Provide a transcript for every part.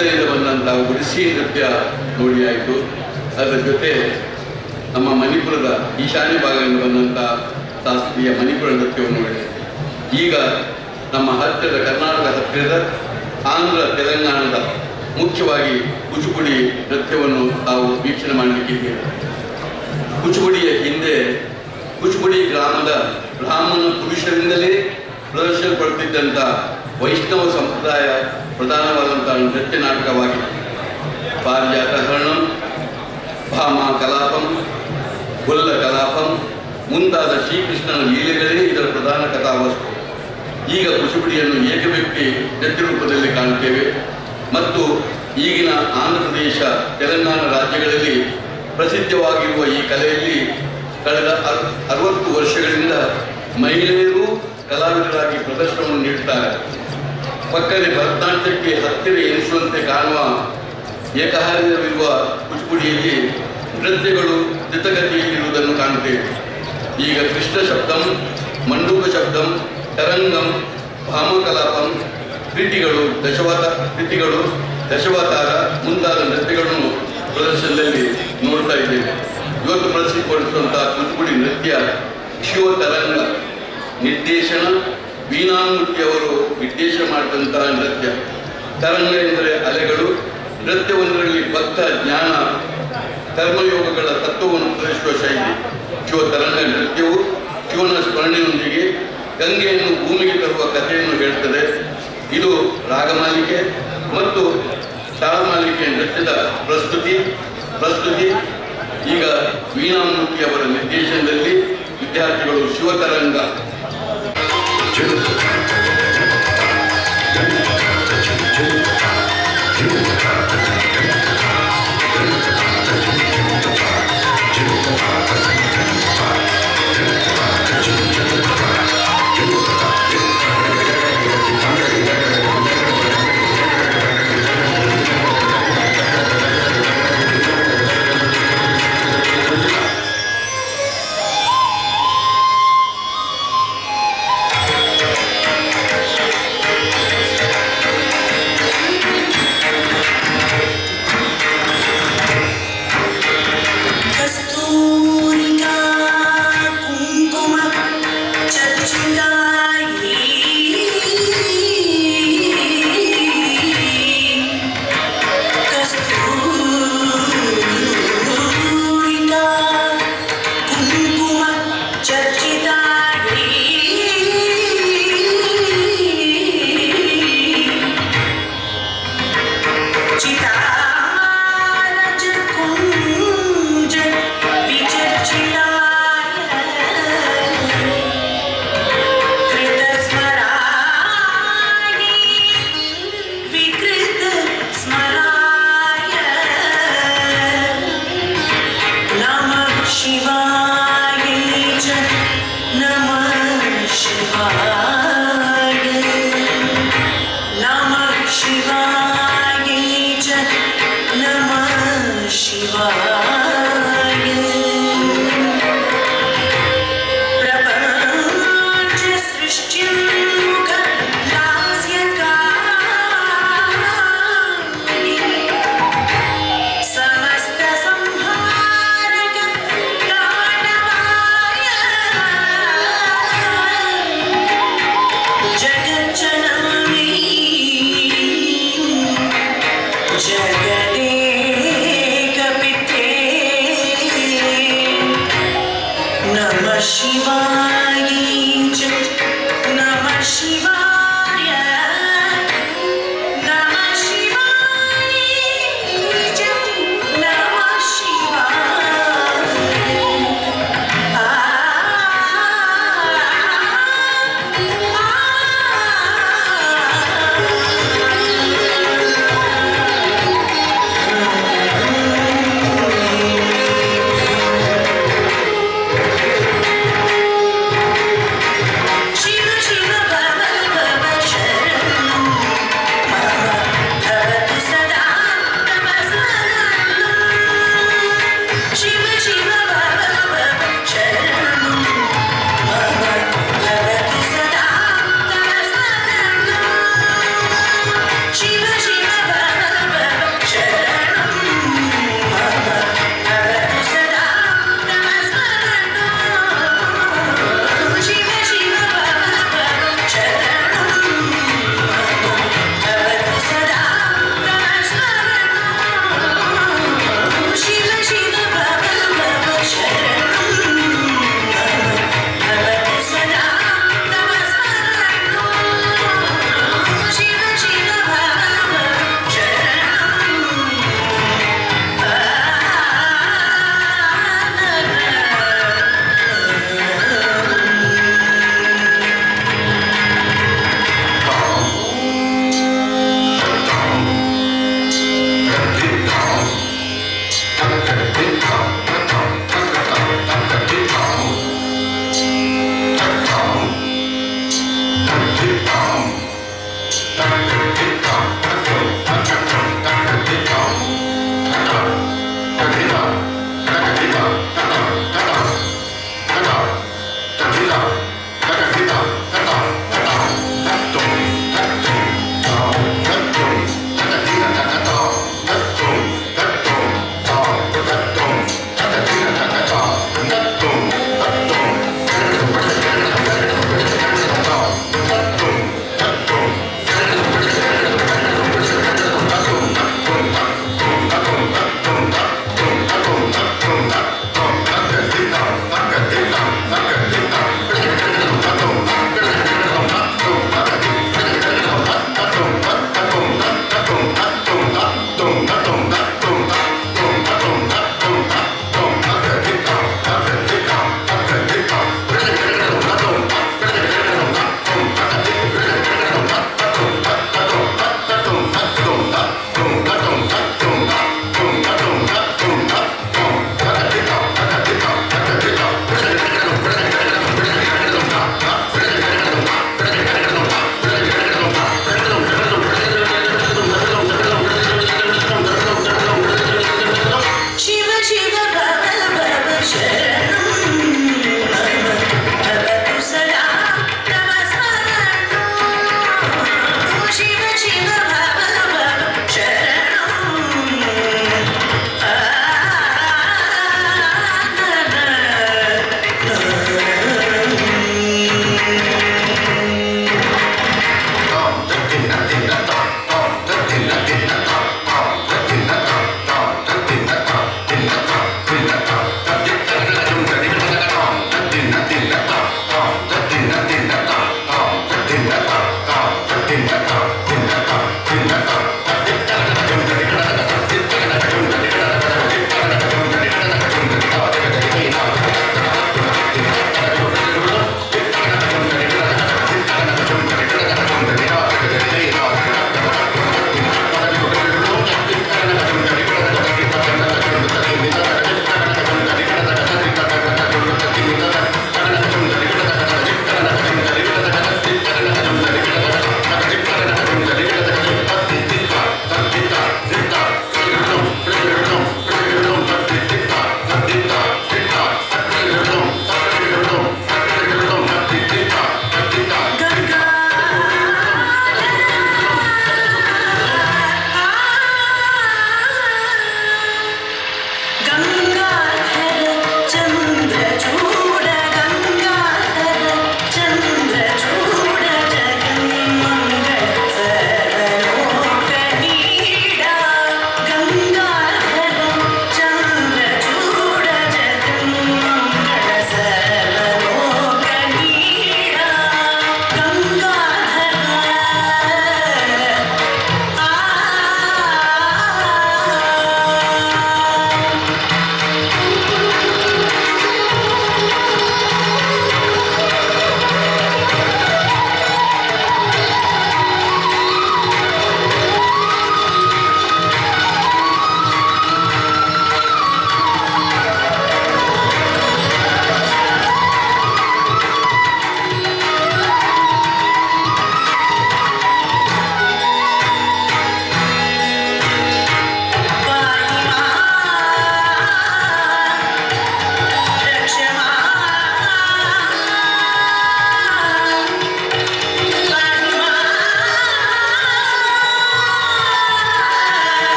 ಮೈಸೂರಿಂದ ಬಂದಂಥ ಒಡಿಸ್ಸಿ ನೃತ್ಯ ನೋಡಿ ಆಯಿತು. ಅದರ ಜೊತೆ ನಮ್ಮ ಮಣಿಪುರದ ಈಶಾನ್ಯ ಭಾಗದಿಂದ ಬಂದಂಥ ಶಾಸ್ತ್ರೀಯ ಮಣಿಪುರ ನೃತ್ಯವನ್ನು ನೋಡಿ. ಈಗ ನಮ್ಮ ಹತ್ತಿರದ ಕರ್ನಾಟಕ ಹತ್ತಿರದ ಆಂಧ್ರ ತೆಲಂಗಾಣದ ಮುಖ್ಯವಾಗಿ ಕೂಚುಪುಡಿ ನೃತ್ಯವನ್ನು ತಾವು ವೀಕ್ಷಣೆ ಮಾಡಲಿಕ್ಕಿದ್ದೀರಿ. ಕೂಚುಪುಡಿಯ ಹಿಂದೆ ಕೂಚುಪುಡಿ ಗ್ರಾಮದ ಬ್ರಾಹ್ಮಣ ಪುರುಷರಿಂದಲೇ ಪ್ರದರ್ಶಿಸಲ್ಪಡುತ್ತಿದ್ದಂಥ ವೈಷ್ಣವ ಸಂಪ್ರದಾಯ ಪ್ರಧಾನವಾದಂಥ ನೃತ್ಯ ನಾಟಕವಾಗಿದೆ. ಪಾರಿಜಾತ ಹರಣಂ, ಭಾಮಾ ಕಲಾಪಂ, ಗೊಲ್ಲ ಕಲಾಪಂ ಮುಂತಾದ ಶ್ರೀಕೃಷ್ಣನ ಲೀಲೆಗಳೇ ಇದರ ಪ್ರಧಾನ ಕಥಾವಸ್ತು. ಈಗ ಕೂಚುಪುಡಿಯನ್ನು ಏಕವ್ಯಕ್ತಿ ನೃತ್ಯ ರೂಪದಲ್ಲಿ ಕಾಣುತ್ತೇವೆ ಮತ್ತು ಈಗಿನ ಆಂಧ್ರ ಪ್ರದೇಶ, ತೆಲಂಗಾಣ ರಾಜ್ಯಗಳಲ್ಲಿ ಪ್ರಸಿದ್ಧವಾಗಿರುವ ಈ ಕಲೆಯಲ್ಲಿ ಕಳೆದ 60 ವರ್ಷಗಳಿಂದ ಮಹಿಳೆಯರು ಕಲಾವಿದರಾಗಿ ಪ್ರದರ್ಶನವನ್ನು ನೀಡುತ್ತಾರೆ. ಪಕ್ಕನೆ ಭರತನಾಟ್ಯಕ್ಕೆ ಹತ್ತಿರ ಎನಿಸುವಂತೆ ಕಾಣುವ ಏಕಹಾರವಿರುವ ಕೂಚುಪುಡಿಯಲ್ಲಿ ನೃತ್ಯಗಳು ದ್ರುತಗತಿಯಲ್ಲಿರುವುದನ್ನು ಕಾಣುತ್ತೇವೆ. ಈಗ ಕೃಷ್ಣ ಶಬ್ದಂ, ಮಂಡೂಕ ಶಬ್ದಂ, ತರಂಗಂ, ಭಾಮಕಲಾಪಂ, ಕೃತಿಗಳು, ದಶಾವತಾರ ಮುಂತಾದ ನೃತ್ಯಗಳನ್ನು ಪ್ರದರ್ಶನದಲ್ಲಿ ನೋಡ್ತಾ ಇದ್ದೇವೆ. ಇವತ್ತು ಪ್ರದರ್ಶಿಸಿಕೊಡಿಸುವಂತಹ ಕೂಚುಪುಡಿ ನೃತ್ಯ ಶಿವತರಂಗ ನಿರ್ದೇಶನ, ವೀಣಾಮೂರ್ತಿ ಅವರು ನಿರ್ದೇಶನ ಮಾಡಿದಂತಹ ನೃತ್ಯ. ತರಂಗ ಎಂದರೆ ಅಲೆಗಳು. ನೃತ್ಯವೊಂದರಲ್ಲಿ ಭಕ್ತ ಜ್ಞಾನ, ಕರ್ಮಯೋಗಗಳ ತತ್ವವನ್ನು ಪ್ರದರ್ಶಿಸುವ ಶೈಲಿ. ಶಿವತರಂಗ ನೃತ್ಯವು ಶಿವನ ಸ್ಮರಣೆಯೊಂದಿಗೆ ಗಂಗೆಯನ್ನು ಭೂಮಿಗೆ ತರುವ ಕಥೆಯನ್ನು ಹೇಳ್ತದೆ. ಇದು ರಾಗಮಾಲಿಕೆ ಮತ್ತು ತಾಳಮಾಲಿಕೆ ನೃತ್ಯದ ಪ್ರಸ್ತುತಿ. ಈಗ ವೀಣಾಮೂರ್ತಿ ಅವರ ನಿರ್ದೇಶನದಲ್ಲಿ ವಿದ್ಯಾರ್ಥಿಗಳು ಶಿವತರಂಗ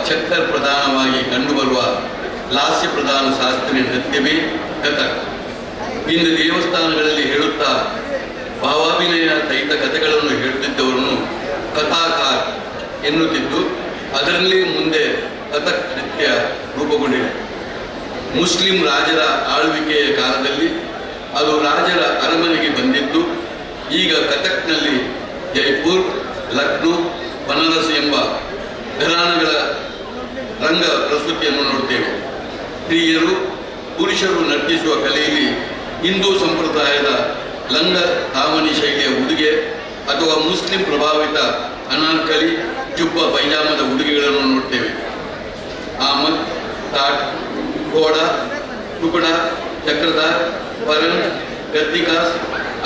ಚಕ್ಕರ್ ಪ್ರಧಾನವಾಗಿ ಕಂಡುಬರುವ ಲಾಸ್ಯ ಪ್ರಧಾನ ಶಾಸ್ತ್ರೀಯ ನೃತ್ಯವೇ ಕಥಕ್. ಇಂದು ದೇವಸ್ಥಾನಗಳಲ್ಲಿ ಹೇಳುತ್ತಾ ಭಾವಾಭಿನಯ ಸಹಿತ ಕಥೆಗಳನ್ನು ಹೇಳುತ್ತಿದ್ದವರನ್ನು ಕಥಾಕಾರ್ ಎನ್ನುತ್ತಿದ್ದು, ಅದರಲ್ಲಿ ಮುಂದೆ ಕಥಕ್ ನೃತ್ಯ ರೂಪುಗೊಂಡಿದೆ. ಮುಸ್ಲಿಂ ರಾಜರ ಆಳ್ವಿಕೆಯ ಕಾಲದಲ್ಲಿ ಅದು ರಾಜರ ಅರಮನೆಗೆ ಬಂದಿದ್ದು, ಈಗ ಕಥಕ್ನಲ್ಲಿ ಜೈಪುರ್, ಲಕ್ನೋ, ಬನಾರಸ್ ಎಂಬ ಘರಾಣಗಳ ರಂಗ ಪ್ರಸ್ತುತಿಯನ್ನು ನೋಡ್ತೇವೆ. ಸ್ತ್ರೀಯರು ಪುರುಷರು ನರ್ತಿಸುವ ಕಲೆಯಲ್ಲಿ ಹಿಂದೂ ಸಂಪ್ರದಾಯದ ಲಂಗ ಧಾವಣಿ ಶೈಲಿಯ ಉಡುಗೆ ಅಥವಾ ಮುಸ್ಲಿಂ ಪ್ರಭಾವಿತ ಅನಾರ್ಕಲಿ, ಜುಬ್ಬ, ಪೈಜಾಮದ ಉಡುಗೆಗಳನ್ನು ನೋಡ್ತೇವೆ. ಆಮದ್, ತಾಟ್, ಘೋಡ, ಟುಕಡ, ಚಕ್ರಧಾರ್, ಪರನ್, ಗದ್ದಿಕಾಸ್,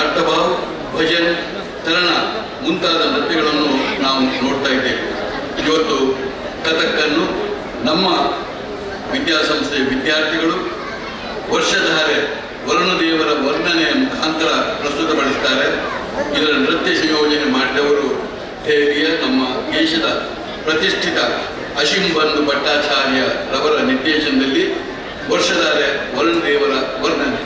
ಅರ್ಥಭಾವ್, ಭಜನ್, ತರಣ ಮುಂತಾದ ನೃತ್ಯಗಳನ್ನು ನಾವು ನೋಡ್ತಾ ಇದ್ದೇವೆ. ಇವತ್ತು ಕಥಕ್ಕನ್ನು ನಮ್ಮ ವಿದ್ಯಾಸಂಸ್ಥೆಯ ವಿದ್ಯಾರ್ಥಿಗಳು ವರ್ಷಧಾರೆ ವರುಣದೇವರ ವರ್ಣನೆಯ ಮುಖಾಂತರ ಪ್ರಸ್ತುತಪಡಿಸ್ತಾರೆ. ಇದರ ನೃತ್ಯ ಸಂಯೋಜನೆ ಮಾಡಿದವರು ದೆಹಲಿಯ ನಮ್ಮ ದೇಶದ ಪ್ರತಿಷ್ಠಿತ ಅಶಿಂಬಂಧು ಭಟ್ಟಾಚಾರ್ಯ ರವರ ನಿರ್ದೇಶನದಲ್ಲಿ ವರ್ಷಧಾರೆ ವರುಣದೇವರ ವರ್ಣನೆ.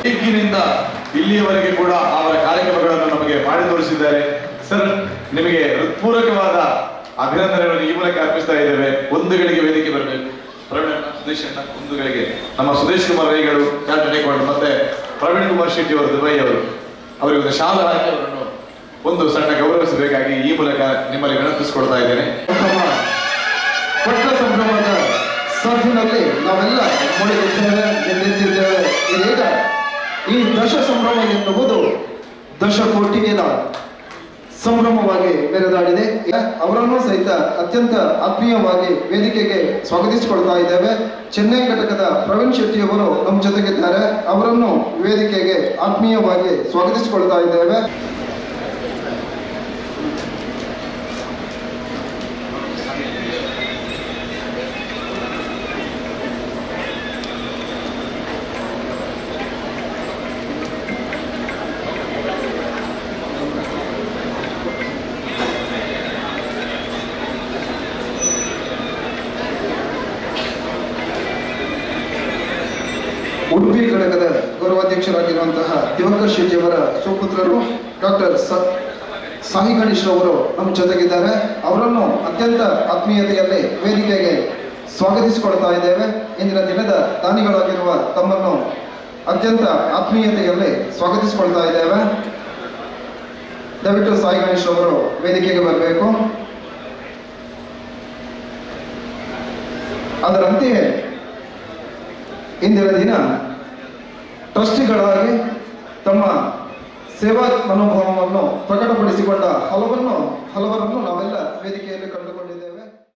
ಈಗಿನಿಂದ ಇಲ್ಲಿಯವರೆಗೆ ಕೂಡ ಅವರ ಕಾರ್ಯಕ್ರಮಗಳನ್ನು ನಮಗೆ ಮಾಡಿ ತೋರಿಸಿದ್ದಾರೆ. ಸರ್, ನಿಮಗೆ ಹೃತ್ಪೂರ್ವಕವಾದ ಅಭಿನಂದನೆಗಳನ್ನು ಈ ಮೂಲಕ ಅರ್ಪಿಸ್ತಾ ಇದ್ದೇವೆ. ಒಂದು ಗಳಿಗೆ ವೇದಿಕೆ ಬರಬೇಕು. ಪ್ರವೀಣ್ ಸುದೇಶ್ ಅಣ್ಣ, ಒಂದು ಗಳಿಗೆ ನಮ್ಮ ಸುದೇಶ್ ಕುಮಾರ್ ರೈಗಳು ಚಾರ್ಟೆಡ್ ಅಕೌಂಟ್, ಮತ್ತೆ ಪ್ರವೀಣ್ ಕುಮಾರ್ ಶೆಟ್ಟಿ ಅವರು ದುಬೈ ಅವರು, ಅವರಿಗೆ ಒಂದು ಶಾಲ ಹಾಕಿ ಅವರನ್ನು ಒಂದು ಸಣ್ಣ ಗೌರವಿಸಬೇಕಾಗಿ ಈ ಮೂಲಕ ನಿಮ್ಮಲ್ಲಿ ವಿನಂತಿಸಿಕೊಡ್ತಾ ಇದ್ದೇನೆ. ಪಟ್ಟ ಸಂಭ್ರಮದ ಸಾಧಿನಲ್ಲಿ ನಾವೆಲ್ಲ ನಿಂತಿದ್ದೇವೆ. ಇದೀಗ ಈ ದಶ ಸಂಭ್ರಮ ಎನ್ನುವುದು ದಶಕೋಟಿಗಿನ ಸಂಭ್ರಮವಾಗಿ ಮೆರೆದಾಡಿದೆ. ಅವರನ್ನು ಸಹಿತ ಅತ್ಯಂತ ಆತ್ಮೀಯವಾಗಿ ವೇದಿಕೆಗೆ ಸ್ವಾಗತಿಸಿಕೊಳ್ತಾ ಇದ್ದೇವೆ. ಚೆನ್ನೈ ಘಟಕದ ಪ್ರವೀಣ್ ಶೆಟ್ಟಿ ಅವರು ನಮ್ಮ ಜೊತೆಗಿದ್ದಾರೆ. ಅವರನ್ನು ವೇದಿಕೆಗೆ ಆತ್ಮೀಯವಾಗಿ ಸ್ವಾಗತಿಸಿಕೊಳ್ತಾ ಇದ್ದೇವೆ. ಉಡುಪಿ ಘಟಕದ ಗೌರವಾಧ್ಯಕ್ಷರಾಗಿರುವಂತಹ ದಿವಾಕರ್ ಶೆಟ್ಟಿ ಅವರ ಸುಪುತ್ರರು ಡಾಕ್ಟರ್ ಸಾಯಿ ಗಣೇಶ್ ಅವರು ನಮ್ಮ ಜೊತೆಗಿದ್ದಾರೆ. ಅವರನ್ನು ಅತ್ಯಂತ ಆತ್ಮೀಯತೆಯಲ್ಲಿ ವೇದಿಕೆಗೆ ಸ್ವಾಗತಿಸಿಕೊಳ್ತಾ ಇದ್ದೇವೆ. ಇಂದಿನ ದಿನದ ದಾನಿಗಳಾಗಿರುವ ತಮ್ಮನ್ನು ಅತ್ಯಂತ ಆತ್ಮೀಯತೆಯಲ್ಲಿ ಸ್ವಾಗತಿಸಿಕೊಳ್ತಾ ಇದ್ದೇವೆ. ದಯವಿಟ್ಟು ಸಾಯಿ ಗಣೇಶ್ ಅವರು ವೇದಿಕೆಗೆ ಬರಬೇಕು. ಅದರಂತೆಯೇ ಇಂದಿನ ದಿನ ಟ್ರಸ್ಟಿಗಳಾಗಿ ತಮ್ಮ ಸೇವಾ ಮನೋಭಾವವನ್ನು ಪ್ರಕಟಪಡಿಸಿಕೊಂಡ ಹಲವರನ್ನು ನಾವೆಲ್ಲ ವೇದಿಕೆಯಲ್ಲಿ ಕಂಡು